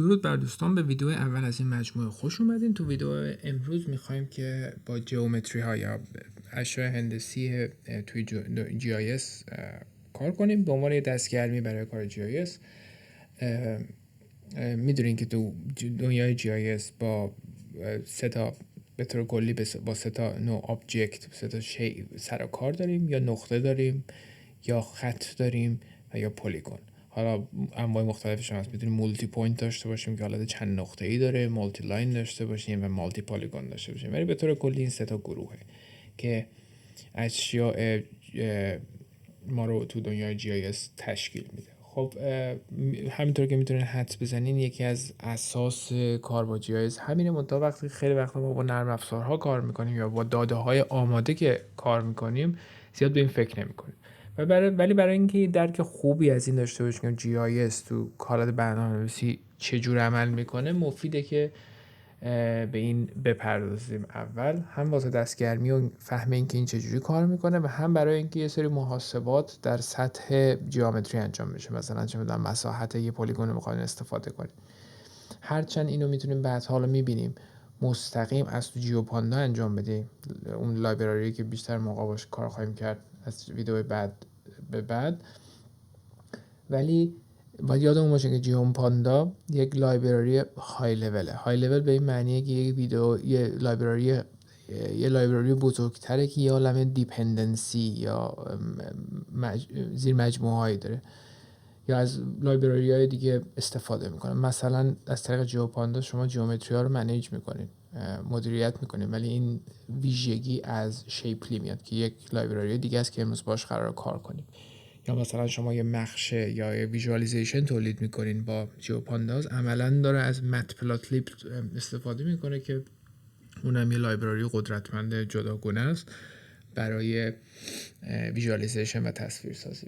درود بر دوستان، به ویدیو اول از این مجموعه خوش اومدین. تو ویدیو امروز میخوایم که با جیومتری ها یا اشیاء هندسی توی GIS کار کنیم به عنوان دستگرمی برای کار GIS. میدونین که تو دنیای GIS با سه تا به طور کلی با سه تا نوع آبجکت، سه تا شی سر و کار داریم، یا نقطه داریم، یا خط داریم و یا پلیگون. حالا انواع مختلفش هست. میتونیم مولتی پوینت داشته باشیم که حالت چند نقطه‌ای داره، مولتی لاین داشته باشیم و مولتی پلیگون داشته باشیم. ولی به طور کلی این سه تا گروهه که اشیاء ما رو تو دنیای GIS تشکیل میده. خب همینطور که میتونین حدس بزنین یکی از اساس کار با GIS همینه. منتها وقتی خیلی وقتا ما با نرم افزارها کار میکنیم یا با داده های آماده که کار میکنیم زیاد به این فکر نمیکنیم. ولی برای اینکه درک خوبی از این داشته باشیم که GIS تو کارات برنامه‌نویسی چجور عمل میکنه، مفیده که به این بپردازیم اول، هم واسه دستگرمی و فهم اینکه این چجوری کار میکنه و هم برای اینکه یه سری محاسبات در سطح جیومتری انجام بشه. مثلا چه میدونم مساحت یه پلیگون رو میخواین استفاده کنیم، هرچند اینو میتونیم بعد حالا میبینیم مستقیم از تو جیوپاندا انجام بدیم، اون لایبراری که بیشتر موقع باش کار خواهیم کرد از ویدیو بعد به بعد. ولی باید یادمون باشه که جیوپاندا یک لایبراری های لوله. های لول به این معنیه که یه لایبراری بزرگتره که یه عالمه دیپندنسی یا زیر مجموعه هایی داره یا از لایبراری های دیگه استفاده میکنه. مثلا از طریق جیوپاندا شما جیومتری ها رو منیج میکنین، مدیریت میکنین، ولی این ویژگی از شیپلی میاد که یک لایبراری دیگه است که امروز باش قرار کار کنیم. یا مثلا شما یه نقشه یا یه ویژوالایزیشن تولید میکنین با جیوپانداز، عملا داره از متپلاتلیب استفاده میکنه که اونم یه لایبراری قدرتمند جداگانه است برای ویژوالایزیشن و تصویرسازی.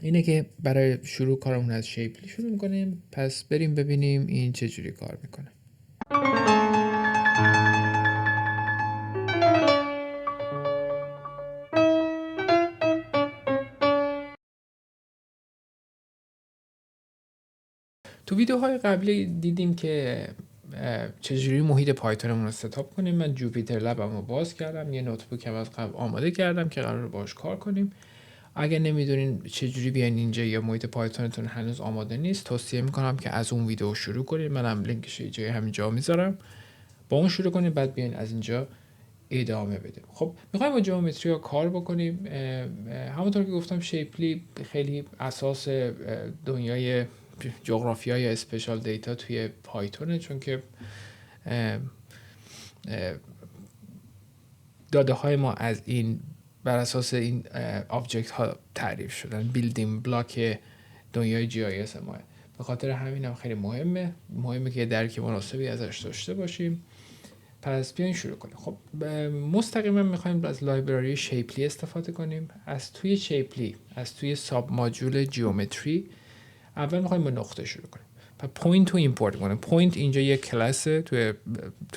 اینه که برای شروع کارمون از شیپلی شروع میکنیم. پس بریم ببینیم این چجوری کار میکنه. تو ویدیوهای قبلی دیدیم که چجوری محیط پایتونمون رو ستاپ کنیم. من جوپیتر لبم رو باز کردم، یه نوتبوک هم از قبل آماده کردم که قرار باش کار کنیم. اگر نمیدونین چجوری بیاین اینجا یا محیط پایتونتون هنوز آماده نیست، توصیه میکنم که از اون ویدیو شروع کنید. منم لینکش یه جای همینجا میذارم، با اون شروع کنید، بعد بیاین از اینجا ادامه بدیم. خب میخوایم با جیومتری ها کار بکنیم. همونطور که گفتم شیپلی خیلی اساس دنیای جغرافیا یا اسپیشال دیتا توی پایتونه، چون که داده های ما از این بر اساس این آبجکت ها تعریف شدن. بیلدینگ بلاک دنیای GIS ما. به خاطر همین هم خیلی مهمه که درک مناسبی ازش داشته باشیم. پس بیاین شروع کنیم. خب مستقیما میخوایم از لایبراری شیپلی استفاده کنیم. از توی ساب ماژول جیومتری اول میخوایم با نقطه شروع کنیم. پس پوینت رو ایمپورت کنیم. پوینت اینجا یک کلاسه توی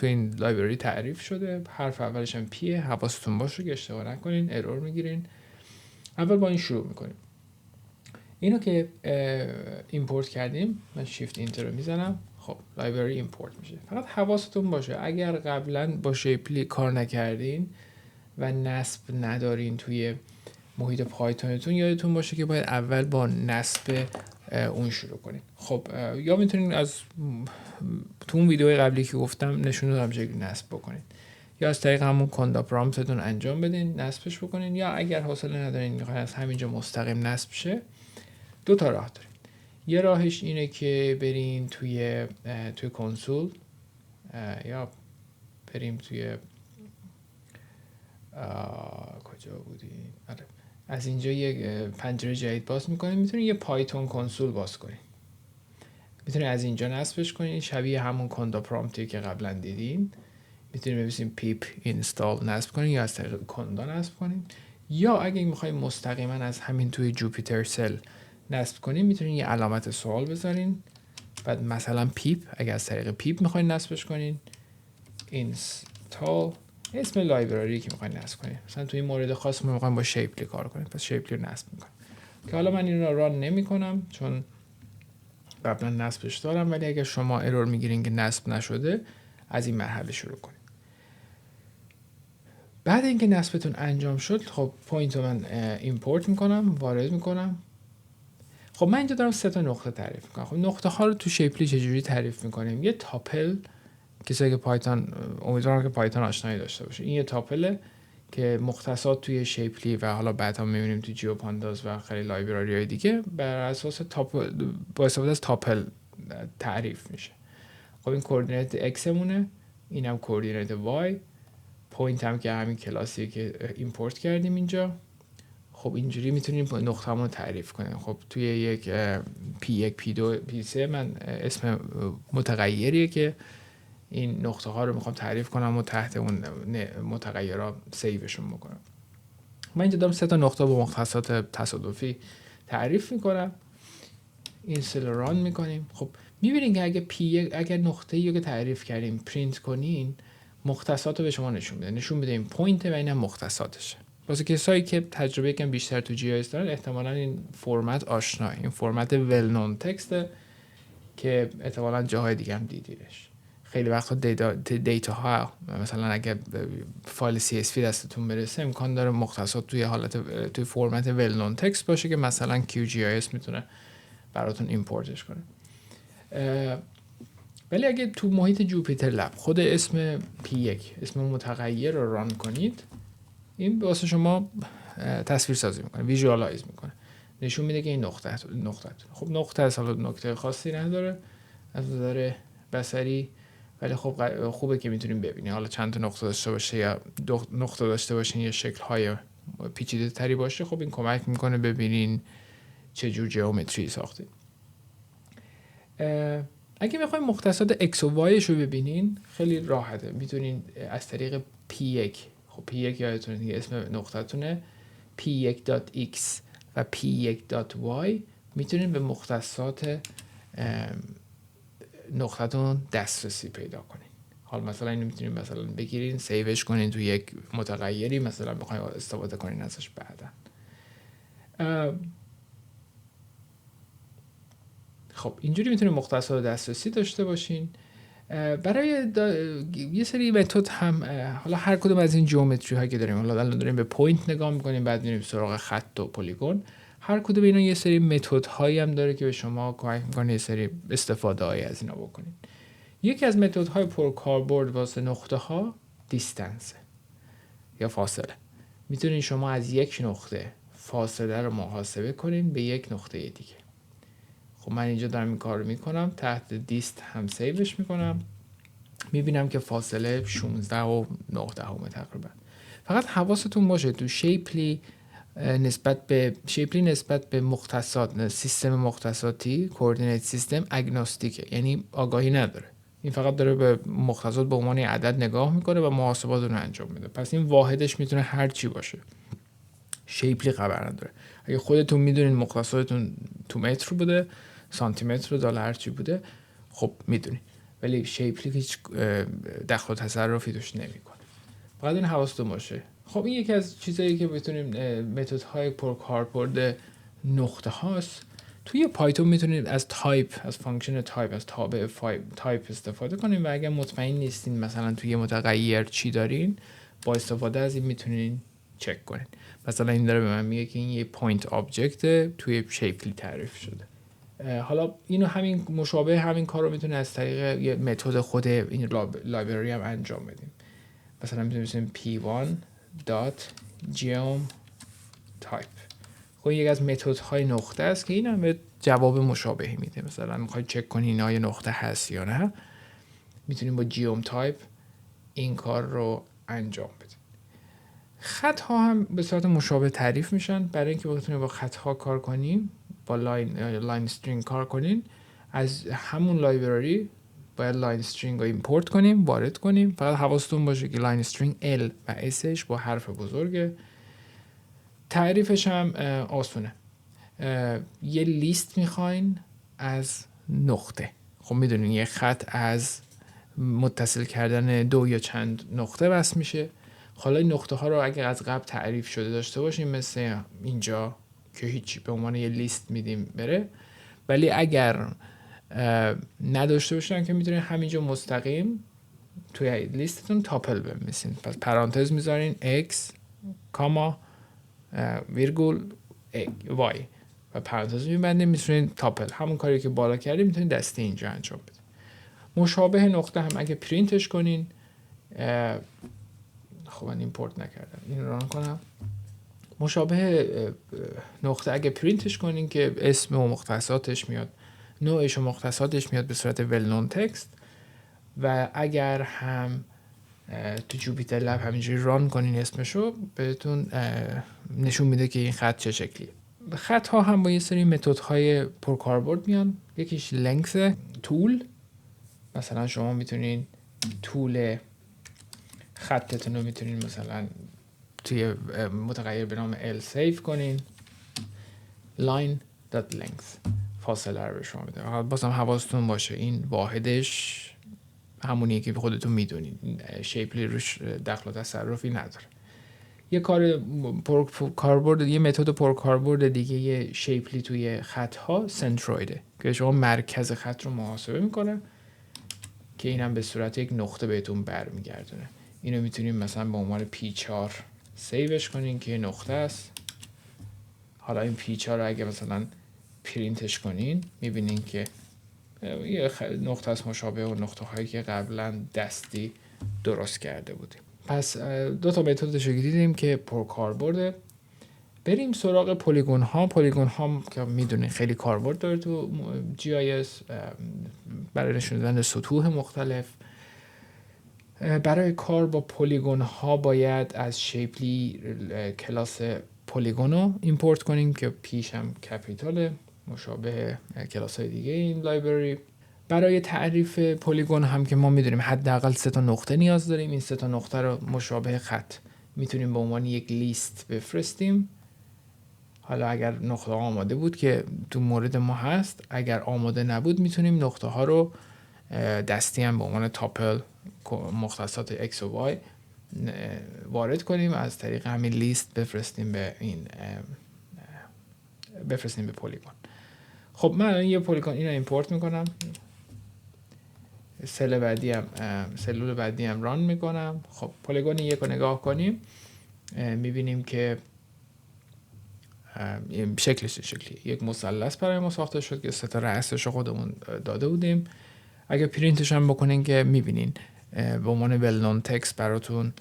این لایبراری تعریف شده. حرف اولش هم پیه. حواستون باشه که اشتباه نکنین، ارور میگیرین. اول با این شروع میکنیم. اینو که ایمپورت کردیم، من شیفت اینتر رو میزنم. خب لایبراری ایمپورت میشه. فقط حواستون باشه اگر قبلا با شیپلی کار نکردین و نصب ندارین توی محیط پایتونتون، یادتون باشه که باید اول با نصب اون شروع کنین. خب یا میتونین از تو اون ویدیو قبلی که گفتم نشون دادم چجوری نصب بکنین، یا از طریق همون کندا پرامپتتون انجام بدین نصبش بکنین، یا اگر حوصله ندارین میخواین از همینجا مستقیم نصب شه، دو تا راه دارین. یه راهش اینه که برین توی کنسول، یا بریم توی کجا بودیم؟ آره، از اینجا یک پنجره جدید باز میکنین. میتونین یه پایتون کنسول باز کنین، میتونین از اینجا نصبش کنین، شبیه همون کندا پرامپتی که قبلا دیدین. میتونین بنویسین پیپ اینستال نصب کنین یا از طریق کندا نصب کنین، یا اگه میخواین مستقیما از همین توی جوپیتر سل نصب کنین، میتونین یه علامت سوال بذارین، بعد مثلا پیپ، اگه از طریق پیپ میخواین نصبش کنین، اینستال اسم لایبراری که میخواین نصب کنین. مثلا توی این مورد خاص ما میخوایم با شیپلی کار کنیم، پس شیپلی رو نصب میکنیم که حالا من این رو ران نمیکنم چون قبلا نصبش دارم، ولی اگر شما ارور میگیرین که نصب نشده از این مرحله شروع کنید. بعد اینکه نصبتون انجام شد، خب پوینت رو من ایمپورت میکنم، وارد میکنم. خب من اینجا دارم 3 نقطه تعریف میکنم. خب نقطه ها رو تو شیپلی چجوری تعریف میکنیم؟ یه تاپل، کسایی که پایتون، امیدوارم که پایتون آشنایی داشته باشه، این یه تاپله که مختصات توی شیپلی و حالا بعدا میبینیم تو جیو پانداز و خیلی لایبراری های دیگه بر اساس با استفاده از تاپل تعریف میشه. خب این کوردینیت ایکس مونه، اینم کوردینیت وای، پوینت هم که همین کلاسیه که ایمپورت کردیم اینجا. خب اینجوری میتونیم نقطه‌مون رو تعریف کنیم. خب توی یک P1 P2 P3 من اسم متغیریه که این نقطه ها رو میخوام تعریف کنم و تحت اون متغیرها سیوشون میکنم. من اینجا دارم 3 نقطه با مختصات تصادفی تعریف میکنم. این سل ران میکنیم. خب میبینین که اگر نقطه‌ای رو که تعریف کردیم پرینت کنین، مختصات رو به شما نشون میده این پوینت و اینم مختصاتشه. واسه کسایی که تجربه یکم بیشتر تو جی آی اس دارن احتمالاً این فرمت آشناه، این فرمت ول نون تکسته که احتمالاً جاهای دیگه هم دیدیدش. خیلی وقتا دیتا ها مثلا اگه فایل CSV دستتون برسه امکان داره مختصات توی فرمت ول نون تکست باشه که مثلا QGIS میتونه براتون ایمپورتش کنه. ولی اگه تو محیط جوپیتر لب خود اسم P1 اسم متغیر رو ران کنید، این واسه شما تصویر سازی میکنه، ویژوالایز میکنه، نشون میده که این نقطه. خب نقطه اصلا نکته خاصی نداره از نظر بصری، ولی خب خوبه که میتونیم ببینیم. حالا چند تا نقطه داشته باشه یا نقطه داشته باشین یا شکل های پیچیده تری باشه، خب این کمک میکنه ببینین چه جور جیومتری ساختید. اگه میخوایم مختصات x و y رو ببینین خیلی راحته، میتونین از طریق p1، خب p1 یادتونه دیگه اسم نقطه‌تونه، p1.x و p1.y میتونین به مختصات نقطه‌تون دسترسی پیدا کنین. حالا مثلا اینو میتونین مثلا بگیرین سیوش کنین تو یک متغیری، مثلا بخواید استفاده کنین ازش بعدا. خب اینجوری میتونید مختصات دسترسی داشته باشین. برای یه سری متد هم، حالا هر کدوم از این جیومتری ها که داریم، حالا الان داریم به پوینت نگاه میکنیم، بعد میریم سراغ خط و پلیگون، هر کدوم اینا یه سری متد هایی هم داره که به شما کمک میکنه یه سری استفاده هایی از اینا بکنید. یکی از متد های پرکاربرد واسه نقطه ها دیستنس یا فاصله. میتونید شما از یک نقطه فاصله رو محاسبه کنین به یک نقطه دیگه. خب من اینجا دارم این کار رو میکنم، تحت دیست هم سیوش میکنم، میبینم که فاصله 16 و 19 تقریبا. فقط حواستون باشه تو شیپلی نسبت به مختصات، سیستم مختصاتی، کوردینیت سیستم اگنوستیکه، یعنی آگاهی نداره. این فقط داره به مختصات به عنوان عدد نگاه میکنه و محاسبات رو انجام میده. پس این واحدش میتونه هر چی باشه. شیپلی خبر نداره. اگه خودتون میدونین مختصاتتون تو متر بوده، سانتی متر، دلار هر چی بوده، خب میدونین. ولی شیپلی هیچ دخل و تصرفی توش نمیکنه. فقط این حواستون باشه. خب این یکی از چیزایی که بتونیم متدهای پرکاربرد نقطه هاست. توی پایتون میتونید از تایپ، از فانکشن تایپ، از تابع تایپ استفاده کنین و اگر مطمئن نیستین مثلا توی متغیر چی دارین، با استفاده از این میتونین چک کنین. مثلا این داره به من میگه که این یه پوینت آبجکت توی شیپلی تعریف شده. حالا اینو همین مشابه همین کار رو میتونه از طریق یه متد خود این لایبرری هم انجام بدیم. مثلا میتونیم p1.geom_type. خب یک از متدهای نقطه است که این هم به جواب مشابهی میده. مثلا میخواید چک کنین اینا یه نقطه هست یا نه، میتونیم با geom type این کار رو انجام بدیم. خط ها هم به صورت مشابه تعریف میشن. برای اینکه بتونیم با خط ها کار کنیم، با لاین استرینگ کار کنیم، از همون لایبرری باید لاین استرینگ رو ایمپورت کنیم، وارد کنیم. فقط حواستون باشه که لاین استرینگ L و Sش با حرف بزرگه. تعریفش هم آسونه. یه لیست میخواین از نقطه. خب میدونین یه خط از متصل کردن 2 یا چند نقطه بس میشه. حالا این نقطه ها رو اگر از قبل تعریف شده داشته باشیم، مثل اینجا که هیچی، به عنوان یه لیست میدیم بره. ولی اگر نداشته باشن که میتونین همینجا مستقیم توی لیستتون تاپل بنویسین. پس پرانتز میذارین x کاما ویرگول y و پرانتز میبندین، میتونین تاپل همون کاری که بالا کردیم میتونین دستی اینجا انجام بدین. مشابه نقطه هم اگه پرینتش کنین، خب من ایمپورت نکردم این ران کنم. مشابه نقطه اگه پرینتش کنین که اسم و مختصاتش میاد، نوعش و مختصاتش میاد به صورت ول نون تکست، و اگر هم تو جوپیتر لب همینجوری ران کنین اسمشو بهتون نشون میده که این خط چه شکلیه. خط ها هم با یه سری متد های پرکاربرد میان. یکیش لنگث طول، مثلا شما میتونین طول خطتون رو میتونین مثلا توی متغیر به نام L سیو کنین، line.length فاصله رو به شما میده. بازم حواستون باشه این واحدش همونیه که خودتون میدونین، شیپلی روش دخل و تصرفی نداره. یه کاربرد، یه متد پرکاربرد دیگه یه شیپلی توی خط ها سنترویده که شما مرکز خط رو محاسبه میکنه که اینم به صورت یک نقطه بهتون برمیگردونه. اینو میتونیم مثلا به عنوان P4 سیوش کنین که نقطه است. حالا این P4 رو اگه مثلا پرینتش کنین میبینین که یه نقطه است مشابه و نقطه هایی که قبلا دستی درست کرده بودیم. پس دو تا متدش رو دیدیم که پرکاربرده. بریم سراغ پلیگون ها. پلیگون ها که میدونین خیلی کاربرد داره تو GIS برای نشون دادن سطوح مختلف. برای کار با پلیگون ها باید از شیپلی کلاس پلیگون رو ایمپورت کنیم که پیش هم کپیتاله، مشابه کلاس های دیگه این لایبرری. برای تعریف پلیگون هم که ما میدونیم حداقل 3 تا نقطه نیاز داریم. این 3 تا نقطه رو مشابه خط میتونیم به عنوان یک لیست بفرستیم. حالا اگر نقطه آماده بود که تو مورد ما هست، اگر آماده نبود میتونیم نقطه ها رو دستی هم به عنوان تاپل مختصات x و y وارد کنیم، از طریق همین لیست بفرستیم به پلیگون. خب من الان یه پلیگون اینو ایمپورت میکنم، سلول بعدی هم ران میکنم. خب پلیگون یک رو نگاه کنیم، میبینیم که شکلش شکلی یک مثلث برای ما ساخته شد که 3 تا رأسش رو خودمون داده بودیم. اگه پرینتش هم بکنین که میبینین به عنوان ول نون تکست براتون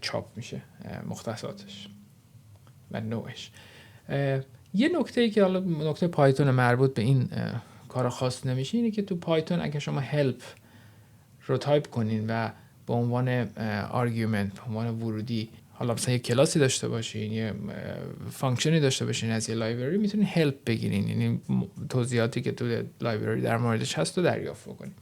چاپ میشه مختصاتش و نوعش. یه نکته که حالا نکته پایتون مربوط به این کار خاص نمیشه اینه که تو پایتون اگه شما هلپ رو تایپ کنین و به عنوان آرگومنت، به عنوان ورودی، حالا مثلا یه کلاسی داشته باشین، یه فانکشنی داشته باشین از یه لایبرری، میتونین هلپ بگیرین، یعنی توضیحاتی که تو لایبرری در موردش هست رو دریافت کنین.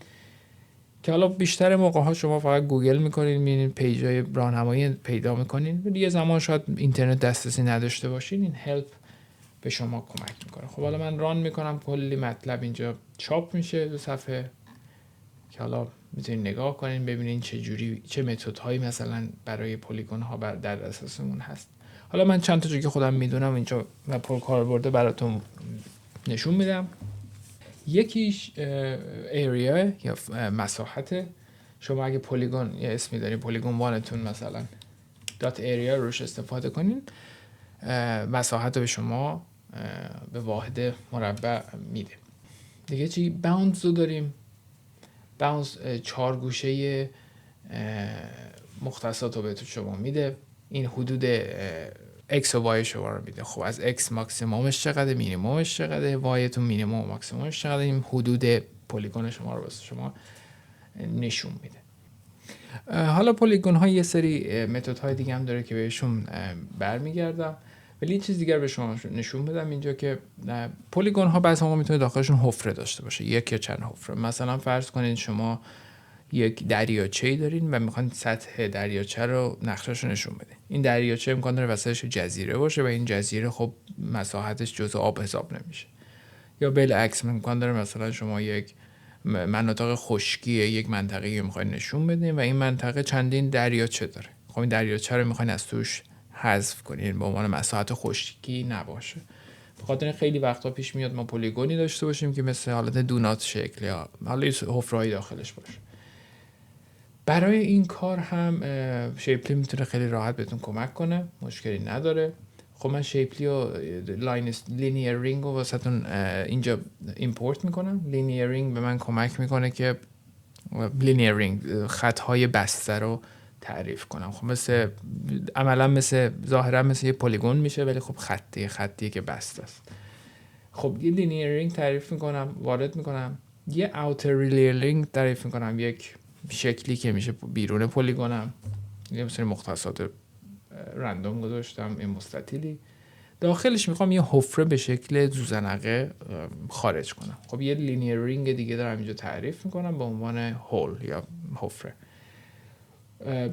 که حالا بیشتر موقع ها شما فقط گوگل میکنین، میبینین پیجای راهنمایی پیدا میکنین، ولی یه زمان شاید اینترنت دسترسی نداشته باشین، این هلپ به شما کمک میکنه. خب حالا من ران میکنم، کلی مطلب اینجا چاپ میشه دو صفحه که حالا میتونین نگاه کنین ببینین چه متد هایی مثلا برای پلیگون ها در دسترسمون هست. حالا من چند تا چیزی که خودم میدونم اینجا و پرکاربرد براتون نشون میدم. یکیش ایریا یا مساحت. شما اگه پلیگون یه اسمی دارین، پلیگون وانتون مثلا دات ایریا روش استفاده کنین، مساحت رو به شما به واحد مربع میده. دیگه چی؟ باوندز رو داریم. باوندز 4 گوشه مختصات رو به شما میده. این حدود x و y شما رو میده. خب از x ماکسیمومش چقدر، مینیمومش چقدر، y تو مینیموم و ماکسیمومش چقدر، این حدود پلیگون شما رو واسه شما نشون میده. حالا پلیگون ها یه سری متد های دیگه هم داره که بهشون برمیگردم، ولی یه چیز دیگر به شما نشون بدم اینجا که پلیگون ها بعضی موقع میتونه داخلشون حفره داشته باشه، یک یا چند حفره. مثلا فرض کنید شما یک دریاچه‌ای دارین و میخواین سطح دریاچه رو نقشه‌شو نشون بدین. این دریاچه امکان داره وسطش جزیره باشه و این جزیره خب مساحتش جزء آب حساب نمیشه. یا بالعکس امکان داره مثلا شما یک مناطق خشکی یک منطقه‌ای رو میخواین نشون بدین و این منطقه چندین دریاچه داره. خب این دریاچه رو میخواین از توش حذف کنین به عنوان مساحت خشکی نباشه. بخاطر خیلی وقتا پیش میاد ما پلیگونی داشته باشیم که مثل حالت دونات شکل یا حالا حفره‌ای داخلش باشه. برای این کار هم شیپلی میتونه خیلی راحت بهتون کمک کنه، مشکلی نداره. خب من شیپلی و لینیر رینگ رو واسهتون اینجا ایمپورت میکنم. لینیر رینگ به من کمک میکنه که لینیر رینگ خطهای بسته رو تعریف کنم. خب عملا ظاهرا مثل یه پلیگون میشه، ولی خب خطیه که بسته است. خب یه لینیر رینگ تعریف میکنم، وارد میکنم. یه اوتر رینگ تعریف میکنم، یک شکلی که میشه بیرون پلیگونم. یه مثلا مختصات رندوم گذاشتم، این مستطیلی داخلش میخوام یه حفره به شکل زوزنقه خارج کنم. خب یه لینیر رینگ دیگه دارم اینجا تعریف میکنم به عنوان هول یا حفره.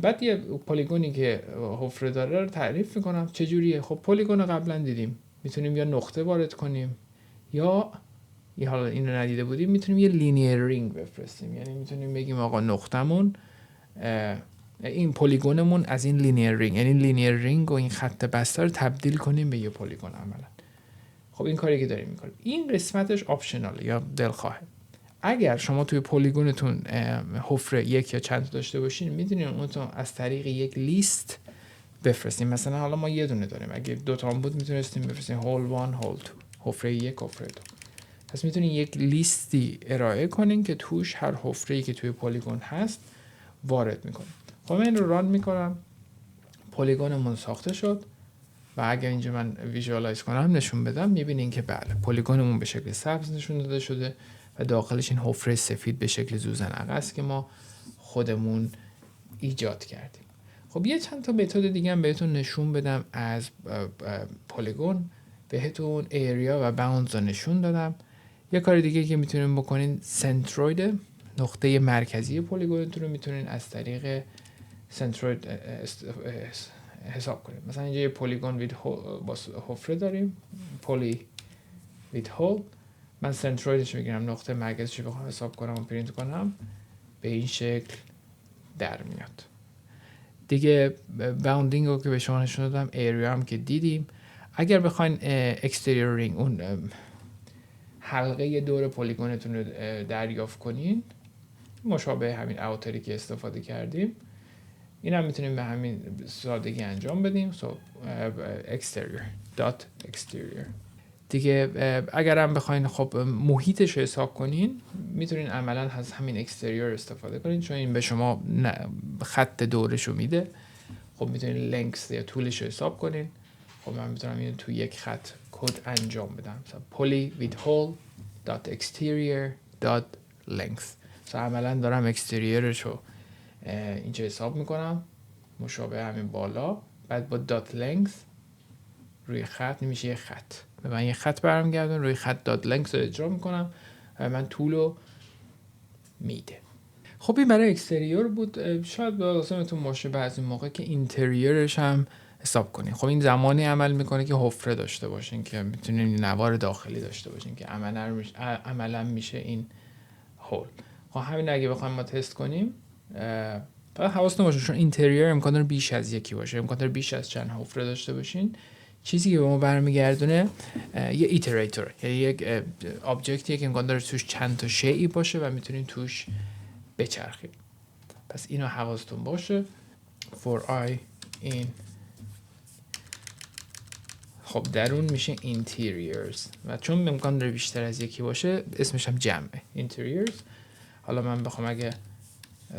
بعد یه پلیگونی که حفره داره رو تعریف میکنم. چجوریه؟ خب پلیگون قبلا دیدیم میتونیم یا نقطه وارد کنیم یا حالا اینو ندیده بودیم میتونیم یه لینیر رینگ بفرستیم. یعنی میتونیم بگیم آقا نقطمون این پلیگونمون از این لینیر رینگ، یعنی لینیر رینگ و این خط بسته رو تبدیل کنیم به یه پلیگون عملا. خب این کاری که داریم میکنیم. این قسمتش آپشناله یا دلخواهه. اگر شما توی پلیگونتون حفره یک یا چند داشته باشین میتونین اونتون از طریق یک لیست بفرستین. مثلا حالا ما یه دونه داریم، اگه دو تا بود میتونستیم بفرستیم هول 1 هول 2، حفره 1 حفره 2. پس میتونین یک لیستی ارائه کنین که توش هر حفره‌ای که توی پلیگون هست وارد میکنین. خب من این رو ران میکنم، پلیگونمون ساخته شد و اگر اینجا من ویژوالایز کنم نشون بدم میبینین که بله پلیگونمون به شکل سبز نشون داده شده و داخلش این حفره سفید به شکل زوزنقه است که ما خودمون ایجاد کردیم. خب یه چند تا متد دیگه هم بهتون نشون بدم از پلیگون. بهتون ایریا و باوندز رو نشون دادم. یه کار دیگه که میتونین بکنین سنتروید، نقطه مرکزی پلیگونتون رو میتونین از طریق سنتروید حساب کنیم. مثلا اینجا یه پلیگون وید با حفره داریم، پلی وید هول. من سنترویدش میگیرم، نقطه مرکزش رو بخوام حساب کنم و پرینت کنم به این شکل در میاد. دیگه باوندینگ رو که به شما نشون دادم، ایریا هم که دیدیم. اگر بخواین اکستریور رینگ، اون حلقه دور پلیگونتون رو دریافت کنین، مشابه همین اوتری که استفاده کردیم، این هم میتونیم به همین سادگی انجام بدیم. exterior. دیگه اگر هم بخواین خب محیطش رو حساب کنین، میتونین عملا از همین اکستریور استفاده کنین، چون این به شما خط دورش رو میده. خب میتونین لنگث یا طولش رو حساب کنین. خب من میتونم اینو تو یک خط کد انجام بدم، مثلا poly with hole dot exterior dot length. عملا دارم اکستریورش رو اینجا حساب میکنم مشابه همین بالا، بعد با دات لنگث روی خط میشه یه خط، به من یه خط برمیگردون، روی خط دات لنگث رو اجرا میکنم و من طول رو میده. خب این برای اکستریور بود. شاید به لازمتون باشه بعضی موقع که اینتریورش هم حساب کنین. خب این زمانی عمل میکنه که حفره داشته باشین که میتونین نوار داخلی داشته باشین که عملا میشه این هول. خب همین اگه بخوایم ما تست کنیم، فقط حواستون باشه چون اینتریور امکان داره بیش از یکی باشه، امکان داره بیش از چند حفره داشته باشین. چیزی که به ما برمیگردونه یه ایتریتور، یعنی یک آبجکتیه که امکان داره توش چند تا شیئی باشه و میتونیم توش بچرخیم. پس اینو حواستون باشه. for I in خب درون میشه interiors و چون امکان داره بیشتر از یکی باشه اسمش هم جمعه interiors. حالا من بخوام اگه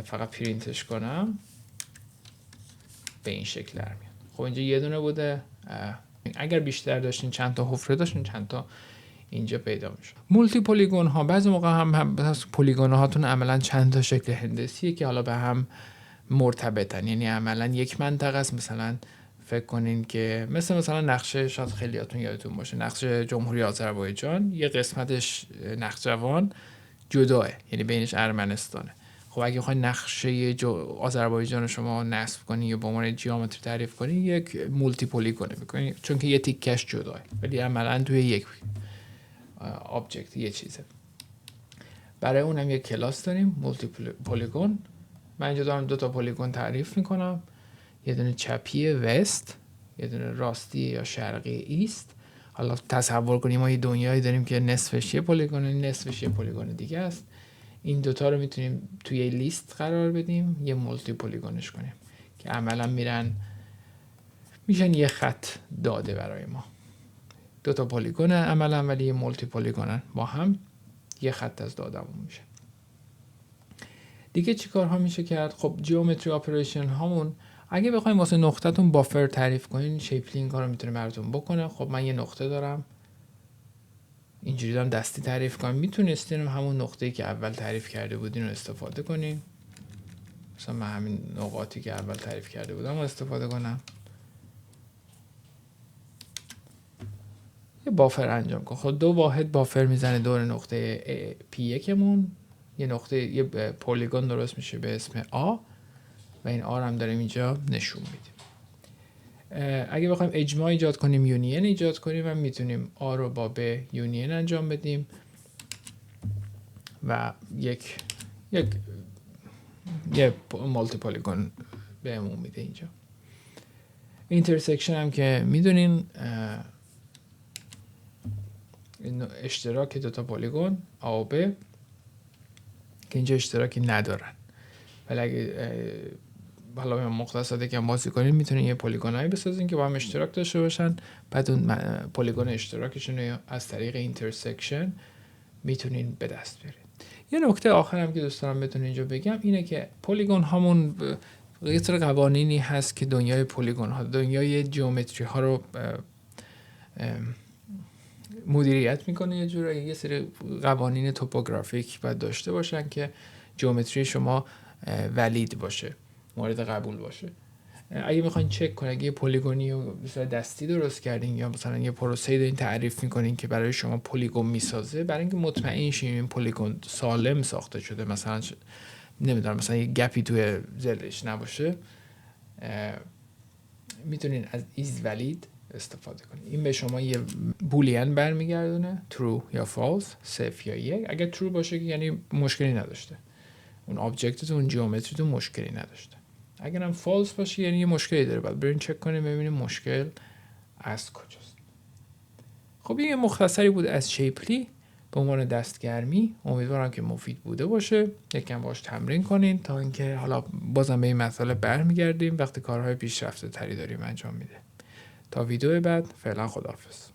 فقط پرینتش کنم به این شکل در میاد. خب اینجا یه دونه بوده، اگر بیشتر داشتین چند تا حفره داشتین چند تا اینجا پیدا میشه. مولتی پلیگون ها بعضی موقع هم پلیگون هاتون عملا چند تا شکل هندسیه که حالا به هم مرتبطن، یعنی عملا یک منطقه است. مثلا فکر کنین که مثلا نقشه، شاید خیلیاتون یادتون باشه نقشه جمهوری آذربایجان، یه قسمتش نخجوان جداه، یعنی بینش ارمنستانه. خب اگه بخواید نقشه آذربایجان رو شما نصب کنین یا به عنوان جیومتری تعریف کنین، یک مولتی پلیگونه میکنین چون که یه تیکش جداه، ولی عملا توی یک آبجکت یه چیزه. برای اونم یک کلاس داریم مولتی پلیگون. من اینجا دارم دو تا پلیگون تعریف میکنم، یه دونه چپی وست، یه دونه راستی یا شرقی ایست. حالا تصور کنیم ما یه دنیایی داریم که نصفش یه پلیگونه، نصفش یه پلیگون دیگه است. این دوتا رو میتونیم توی یه لیست قرار بدیم، یه مولتی پلیگونش کنیم که عملا میشن یه خط داده برای ما. دوتا پلیگونه عملا ولی یه مولتی پلیگونن، با هم یه خط از دادمون میشه. دیگه چی کارها میشه کرد؟ خب جیومتری اپریشن هامون اگه بخوایم واسه نقطه‌تون بافر تعریف کنین، شیپلی این کارو میتونه براتون بکنه. خب من یه نقطه دارم، اینجوری دارم دستی تعریف کنم. میتونستین همون نقطه‌ای که اول تعریف کرده بودین رو استفاده کنین. مثلا من همین نقاطی که اول تعریف کرده بودم رو استفاده کنم، یه بافر انجام کنم. خب 2 واحد بافر میزنه دور نقطه P1 مون، یه پلیگون درست میشه به اسم A و این آر هم داریم اینجا نشون میدیم. اگه بخوایم اجماع ایجاد کنیم، یونین ایجاد کنیم، هم میتونیم آ رو با ب یونین انجام بدیم و یه مالتی پلیگون بهمون میده اینجا. اینترسکشن هم که میدونین اشتراک دوتا پلیگون آ و ب که اینجا اشتراکی ندارن، ولی اگه حالا مختصات یکم بازی کنین میتونین یه پلیگونایی بسازین که با هم اشتراک داشته باشن، بعد اون پلیگون اشتراکشون رو از طریق اینترسکشن میتونین به دست بیارین. یه نکته آخرم که دوست دارم بهتون اینجا بگم اینه که پلیگون هامون یه سری قوانینی هست که دنیای پلیگون ها، دنیای جیومتری ها رو مدیریت میکنه. یه جورایی یه سری قوانین توپوگرافیک باید داشته باشن که جیومتری شما ولید باشه، مورد قبول باشه. اگه میخواین چک کنین اگه یه پلیگونی رو مثلا دستی درست کردین یا مثلا یه پروسه‌ای دارین تعریف میکنین که برای شما پلیگون میسازه، برای اینکه مطمئن شین این پلیگون سالم ساخته شده، مثلا نمیدونم مثلا یه گپی توی زلش نباشه، میتونین از is valid استفاده کنید. این به شما یه بولین برمیگردونه، true یا false، صفر یا یک. اگر true باشه یعنی مشکلی نداشته، اون آبجکتتون، جیومتریتون مشکلی نداشته. اگر هم false باشه یعنی یه مشکلی داره، بعد برین چک کنیم ببینیم مشکل از کجاست. خب این مختصری بود از شیپلی به عنوان دستگرمی. امیدوارم که مفید بوده باشه. یکم باش تمرین کنین تا اینکه حالا بازم به این مسئله برمیگردیم وقتی کارهای پیشرفته تری داریم انجام میده. تا ویدیو بعد، فعلا خداحافظ.